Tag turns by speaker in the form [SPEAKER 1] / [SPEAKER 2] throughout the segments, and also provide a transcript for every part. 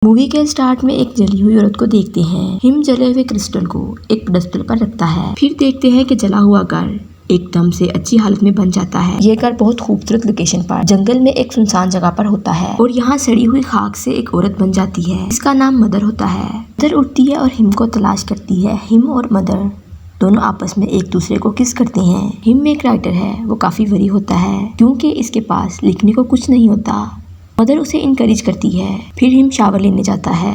[SPEAKER 1] Movie के start में एक जली हुई औरत को देखते हैं। हिम जले हुए क्रिस्टल को एक पेडेस्टल पर रखता है। फिर देखते हैं कि जला हुआ घर एकदम से अच्छी हालत में बन जाता है। ये घर बहुत खूबसूरत लोकेशन पर जंगल में एक सुनसान जगह पर होता है और यहाँ सड़ी हुई खाक से एक औरत बन जाती है। इसका नाम मदर होता है। मदर उठती है और हिम को तलाश करती है। हिम और मदर दोनों आपस में एक दूसरे को किस करते हैं। हिम एक राइटर है, वो काफी वरी होता है क्योंकि इसके पास लिखने को कुछ नहीं होता। मदर उसे इनकरेज करती है। फिर हिम शावर लेने जाता है।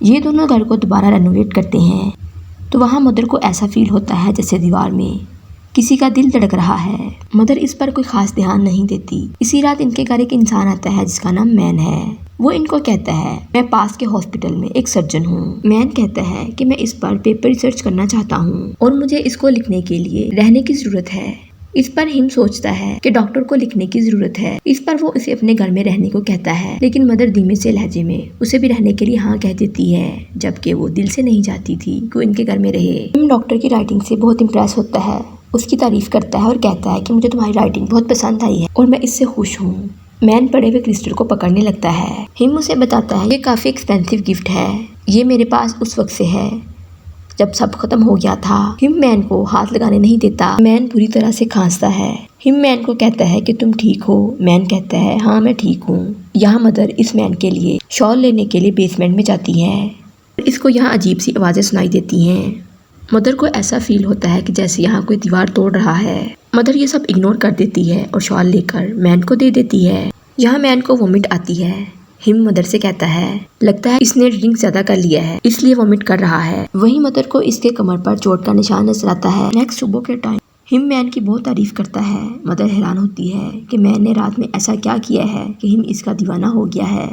[SPEAKER 1] ये दोनों घर को दोबारा रेनोवेट करते हैं तो वहाँ मदर को ऐसा फील होता है जैसे दीवार में किसी का दिल धड़क रहा है। मदर इस पर कोई खास ध्यान नहीं देती। इसी रात इनके घर एक इंसान आता है जिसका नाम मैन है। वो इनको कहता है मैं पास के हॉस्पिटल में एक सर्जन हूँ। मैन कहता है कि मैं इस पर पेपर रिसर्च करना चाहता हूँ और मुझे इसको लिखने के लिए रहने की जरूरत है। इस पर हिम सोचता है कि डॉक्टर को लिखने की जरूरत है। इस पर वो उसे अपने घर में रहने को कहता है, लेकिन मदर धीमे से लहजे में उसे भी रहने के लिए हाँ कह देती है, जबकि वो दिल से नहीं चाहती थी कि वो इनके घर में रहे। हिम डॉक्टर की राइटिंग से बहुत इम्प्रेस होता है, उसकी तारीफ करता है और कहता है कि मुझे तुम्हारी राइटिंग बहुत पसंद आई है और मैं इससे खुश हूँ। मैन पड़े हुए क्रिस्टल को पकड़ने लगता है। हिम उसे बताता है ये काफी एक्सपेंसिव गिफ्ट है, ये मेरे पास उस वक्त से है जब सब खत्म हो गया था। हिम मैन को हाथ लगाने नहीं देता। मैन बुरी तरह से खांसता है। हिम मैन को कहता है कि तुम ठीक हो। मैन कहता है हाँ मैं ठीक हूँ। यहाँ मदर इस मैन के लिए शॉल लेने के लिए बेसमेंट में जाती है। इसको यहाँ अजीब सी आवाजें सुनाई देती हैं। मदर को ऐसा फील होता है कि जैसे यहाँ कोई दीवार तोड़ रहा है। मदर ये सब इग्नोर कर देती है और शॉल लेकर मैन को दे देती है। यहाँ मैन को वोमिट आती है। हिम मदर से कहता है लगता है इसने ड्रिंक ज्यादा कर लिया है इसलिए वोमिट कर रहा है। वहीं मदर को इसके कमर पर चोट का निशान नजर आता है। नेक्स्ट सुबह के टाइम हिम मैन की बहुत तारीफ करता है। मदर हैरान होती है कि मैन ने रात में ऐसा क्या किया है कि हिम इसका दीवाना हो गया है।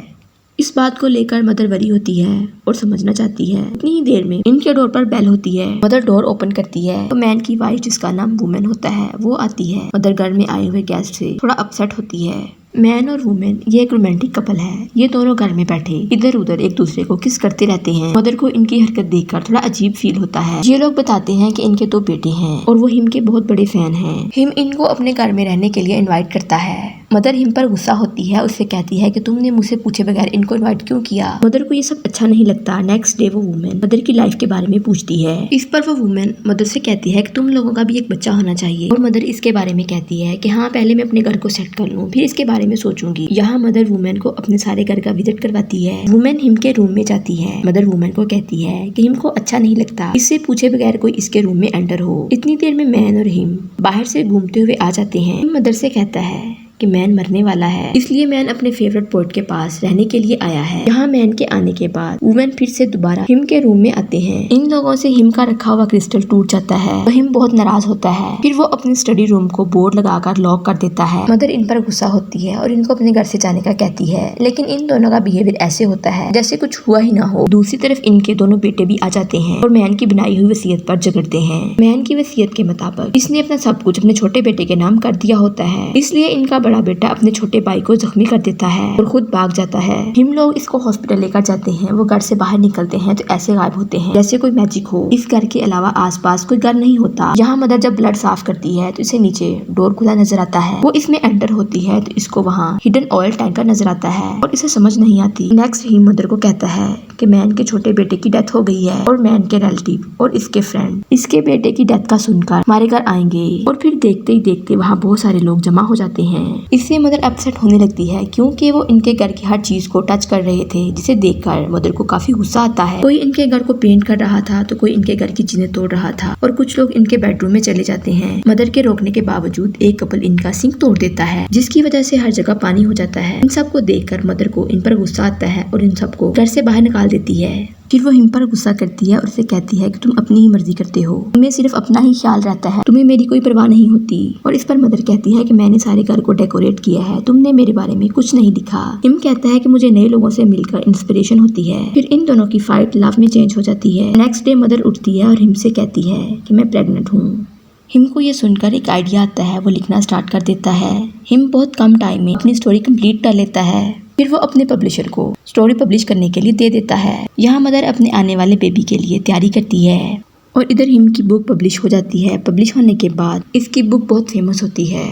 [SPEAKER 1] इस बात को लेकर मदर वरी होती है और समझना चाहती है। इतनी ही देर में इनके डोर पर बेल होती है। मदर डोर ओपन करती है तो मैन की वाइफ जिसका नाम वुमेन होता है वो आती है। मदर घर में आए हुए गेस्ट से थोड़ा अपसेट होती है। मैन और वुमेन ये एक रोमांटिक कपल है। ये दोनों घर में बैठे इधर उधर एक दूसरे को किस करते रहते हैं। मदर को इनकी हरकत देखकर थोड़ा अजीब फील होता है। ये लोग बताते हैं कि इनके 2 बेटे हैं और वो हिम के बहुत बड़े फैन हैं। हिम इनको अपने घर में रहने के लिए इनवाइट करता है। मदर हिम पर गुस्सा होती है, उससे कहती है कि तुमने मुझसे पूछे बगैर इनको इनवाइट क्यों किया। मदर को ये सब अच्छा नहीं लगता। नेक्स्ट डे वो वुमेन मदर की लाइफ के बारे में पूछती है। इस पर वो वुमेन मदर से कहती है कि तुम लोगों का भी एक बच्चा होना चाहिए और मदर इसके बारे में कहती है कि हाँ पहले मैं अपने घर को सेट कर लूँ फिर इसके बारे में सोचूंगी। यहाँ मदर वुमेन को अपने सारे घर का विजिट करवाती है। वुमेन हिम के रूम में जाती है। मदर वुमेन को कहती है कि हिम को अच्छा नहीं लगता इससे पूछे बगैर कोई इसके रूम में एंटर हो। इतनी देर में मैन और हिम बाहर से घूमते हुए आ जाते हैं। मदर से कहता है कि मैन मरने वाला है इसलिए मैन अपने फेवरेट पोर्ट के पास रहने के लिए आया है। यहाँ मैन के आने के बाद वुमेन फिर से दोबारा हिम के रूम में आते हैं। इन लोगों से हिम का रखा हुआ क्रिस्टल टूट जाता है तो हिम बहुत नाराज होता है। फिर वो अपने स्टडी रूम को बोर्ड लगाकर लॉक कर देता है। मदर इन पर गुस्सा होती है और इनको अपने घर से जाने का कहती है, लेकिन इन दोनों का बिहेवियर ऐसे होता है जैसे कुछ हुआ ही ना हो। दूसरी तरफ इनके दोनों बेटे भी आ जाते हैं और मैन की बनाई हुई वसीयत पर झगड़ते हैं। मैन की वसीयत के मुताबिक इसने अपना सब कुछ अपने छोटे बेटे के नाम कर दिया होता है, इसलिए इनका बड़ा बेटा अपने छोटे भाई को जख्मी कर देता है और खुद भाग जाता है। हिम लोग इसको हॉस्पिटल लेकर जाते हैं। वो घर से बाहर निकलते हैं तो ऐसे गायब होते हैं जैसे कोई मैजिक हो। इस घर के अलावा आसपास कोई घर नहीं होता। यहाँ मदर जब ब्लड साफ करती है तो इसे नीचे डोर खुला नजर आता है। वो इसमें एंटर होती है तो इसको वहाँ हिडन ऑयल टैंकर नजर आता है और इसे समझ नहीं आती। नेक्स्ट हिम मदर को कहता है कि मैन के छोटे बेटे की डेथ हो गई है और मैन के रिलेटिव और इसके फ्रेंड इसके बेटे की डेथ का सुनकर हमारे घर आएंगे और फिर देखते ही देखते वहाँ बहुत सारे लोग जमा हो जाते हैं। इससे मदर अपसेट होने लगती है क्योंकि वो इनके घर की हर चीज को टच कर रहे थे, जिसे देखकर मदर को काफी गुस्सा आता है। कोई इनके घर को पेंट कर रहा था तो कोई इनके घर की चीजें तोड़ रहा था और कुछ लोग इनके बेडरूम में चले जाते हैं। मदर के रोकने के बावजूद एक कपल इनका सिंक तोड़ देता है जिसकी वजह से हर जगह पानी हो जाता है। इन सबको देखकर मदर को इन पर गुस्सा आता है और इन सबको घर से बाहर निकाल देती है। फिर वो हिम पर गुस्सा करती है और उसे कहती है कि तुम अपनी ही मर्जी करते हो, तुम्हें सिर्फ अपना ही ख्याल रहता है, तुम्हें मेरी कोई परवाह नहीं होती। और इस पर मदर कहती है कि मैंने सारे घर को डेकोरेट किया है, तुमने मेरे बारे में कुछ नहीं लिखा। हिम कहता है कि मुझे नए लोगों से मिलकर इंस्पिरेशन होती है। फिर इन दोनों की फाइट लव में चेंज हो जाती है। नेक्स्ट डे मदर उठती है और हिम से कहती है कि मैं प्रेग्नेंट हूँ। हिम को ये सुनकर एक आइडिया आता है, वो लिखना स्टार्ट कर देता है। हिम बहुत कम टाइम में अपनी स्टोरी कंप्लीट कर लेता है। फिर वो अपने पब्लिशर को स्टोरी पब्लिश करने के लिए दे देता है। यहाँ मदर अपने आने वाले बेबी के लिए तैयारी करती है और इधर हिम की बुक पब्लिश हो जाती है। पब्लिश होने के बाद इसकी बुक बहुत फेमस होती है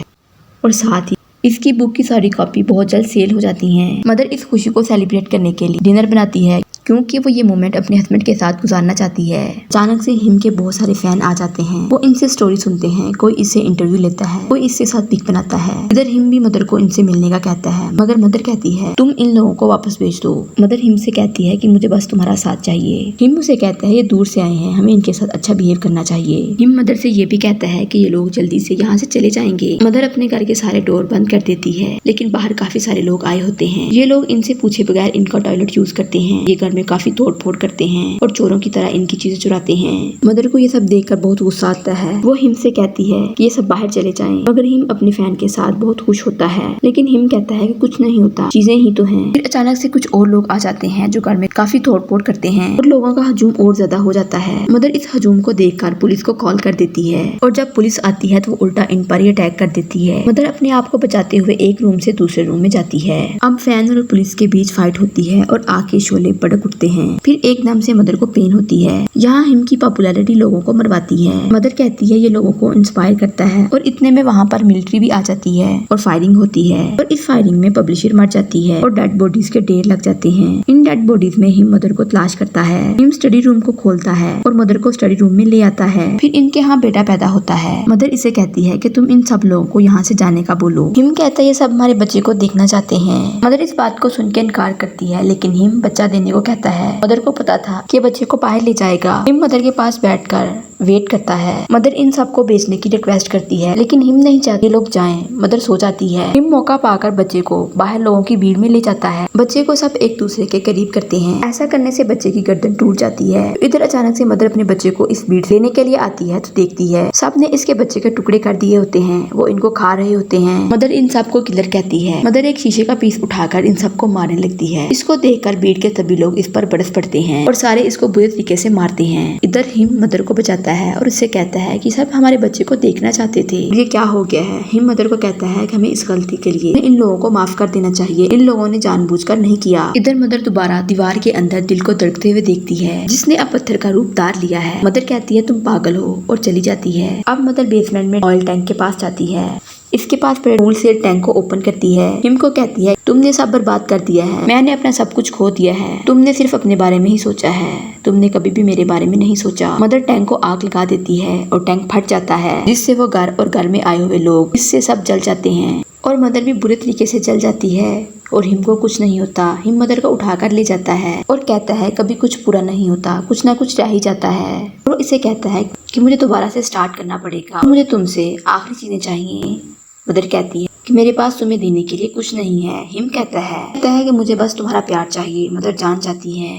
[SPEAKER 1] और साथ ही इसकी बुक की सारी कॉपी बहुत जल्द सेल हो जाती हैं। मदर इस खुशी को सेलिब्रेट करने के लिए डिनर बनाती है क्योंकि वो ये मोमेंट अपने हस्बैंड के साथ गुजारना चाहती है। अचानक से हिम के बहुत सारे फैन आ जाते हैं। वो इनसे स्टोरी सुनते हैं, कोई इससे इंटरव्यू लेता है, कोई इससे साथ पिक बनाता है। इधर हिम भी मदर को इनसे मिलने का कहता है, मगर मदर कहती है तुम इन लोगों को वापस भेज दो। मदर हिम से कहती है कि मुझे बस तुम्हारा साथ चाहिए। हिम उसे कहता है ये दूर से आए हैं, हमें इनके साथ अच्छा बिहेव करना चाहिए। हिम मदर से ये भी कहता है कि ये लोग जल्दी से यहाँ से चले जाएंगे। मदर अपने घर के सारे डोर बंद कर देती है, लेकिन बाहर काफी सारे लोग आए होते हैं। ये लोग इनसे पूछे बगैर इनका टॉयलेट यूज करते हैं। ये घर में काफी तोड़ फोड़ करते हैं और चोरों की तरह इनकी चीजें चुराते हैं। मदर को ये सब देखकर बहुत गुस्सा आता है। वो हिम से कहती है कि ये सब बाहर चले जाएं, मगर हिम अपने फैन के साथ बहुत खुश होता है। लेकिन हिम कहता है कि कुछ नहीं होता, चीजें ही तो हैं। फिर अचानक से कुछ और लोग आ जाते हैं जो घर में काफी तोड़-फोड़ करते हैं और लोगों का हजूम और ज्यादा हो जाता है। मदर इस हजूम को देखकर पुलिस को कॉल कर देती है और जब पुलिस आती है तो वो उल्टा इन पर ही अटैक कर देती है। मदर अपने आप को बचाते हुए एक रूम से दूसरे रूम में जाती है। अब फैन और पुलिस के बीच फाइट होती है और आग के शोले भड़क उठते हैं। फिर एकदम से मदर को पेन होती है। यहाँ हिम की पॉपुलैरिटी लोगों को मरवाती है। मदर कहती है ये लोगों को इंस्पायर करता है और इतने में वहाँ पर मिलिट्री भी आ जाती है और फायरिंग होती है और इस फायरिंग में पब्लिशर मर जाती है और डेड बॉडीज के ढेर लग जाते हैं। इन डेड बॉडीज में हिम मदर को तलाश करता है। हिम स्टडी रूम को खोलता है और मदर को स्टडी रूम में ले आता है। फिर इनके यहाँ बेटा पैदा होता है। मदर इसे कहती है कि तुम इन सब लोगों को यहाँ से जाने का बोलो। हिम कहता है ये सब हमारे बच्चे को देखना चाहते हैं। मदर इस बात को सुन के इनकार करती है, लेकिन हिम बच्चा देने को कहता है। मदर को पता था कि बच्चे को बाहर ले जाएगा। हिम मदर के पास बैठकर वेट करता है। मदर इन सबको बेचने की रिक्वेस्ट करती है, लेकिन हिम नहीं चाहती लोग जाएं। मदर सो जाती है। हिम मौका पाकर बच्चे को बाहर लोगों की भीड़ में ले जाता है। बच्चे को सब एक दूसरे के करीब करते हैं। ऐसा करने से बच्चे की गर्दन टूट जाती है। इधर अचानक से मदर अपने बच्चे को इस भीड़ लेने के लिए आती है तो देखती है सबने इसके बच्चे के टुकड़े कर दिए होते हैं। वो इनको खा रहे होते हैं। मदर इन सबको किलर कहती है। मदर एक शीशे का पीस उठाकर इन सबको मारने लगती है। इसको देखकर भीड़ के सभी लोग इस पर बरस पड़ते हैं और सारे इसको बुरे तरीके से मारते हैं। इधर हिम मदर को बचाता है और उससे कहता है कि सब हमारे बच्चे को देखना चाहते थे, ये क्या हो गया है। हिम मदर को कहता है कि हमें इस गलती के लिए इन लोगों को माफ कर देना चाहिए, इन लोगों ने जानबूझकर नहीं किया। इधर मदर दोबारा दीवार के अंदर दिल को धड़कते हुए देखती है जिसने अब पत्थर का रूप धार लिया है। मदर कहती है तुम पागल हो और चली जाती है। अब मदर बेसमेंट में ऑयल टैंक के पास जाती है। इसके पास टूल से टैंक को ओपन करती है। हिम को कहती है तुमने सब बर्बाद कर दिया है, मैंने अपना सब कुछ खो दिया है, तुमने सिर्फ अपने बारे में ही सोचा है, तुमने कभी भी मेरे बारे में नहीं सोचा। मदर टैंक को आग लगा देती है और टैंक फट जाता है जिससे वो घर और घर में आए हुए लोग इससे सब जल जाते हैं और मदर भी बुरे तरीके से जल जाती है और हिम को कुछ नहीं होता। हिम मदर को उठाकर ले जाता है और कहता है कभी कुछ पूरा नहीं होता, कुछ ना कुछ रह ही जाता है और इसे कहता है कि मुझे दोबारा से स्टार्ट करना पड़ेगा, मुझे तुमसे आखिरी चीजें चाहिए। मदर कहती है कि मेरे पास तुम्हें देने के लिए कुछ नहीं है। हिम कहता है कि मुझे बस तुम्हारा प्यार चाहिए। मदर जान जाती है।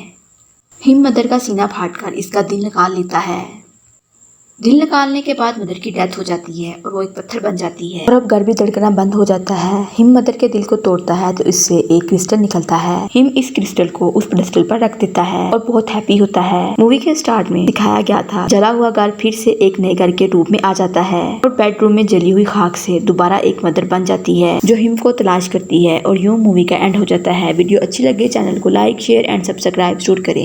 [SPEAKER 1] हिम मदर का सीना फाड़कर इसका दिल निकाल लेता है। दिल निकालने के बाद मदर की डेथ हो जाती है और वो एक पत्थर बन जाती है और अब घर भी धड़कना बंद हो जाता है। हिम मदर के दिल को तोड़ता है तो इससे एक क्रिस्टल निकलता है। हिम इस क्रिस्टल को उस पेडेस्टल पर रख देता है और बहुत हैप्पी होता है। मूवी के स्टार्ट में दिखाया गया था जला हुआ घर फिर से एक नए घर के रूप में आ जाता है और बेडरूम में जली हुई खाक से दोबारा एक मदर बन जाती है जो हिम को तलाश करती है और यूं मूवी का एंड हो जाता है। वीडियो अच्छी लगे चैनल को लाइक शेयर एंड सब्सक्राइब जरूर करें।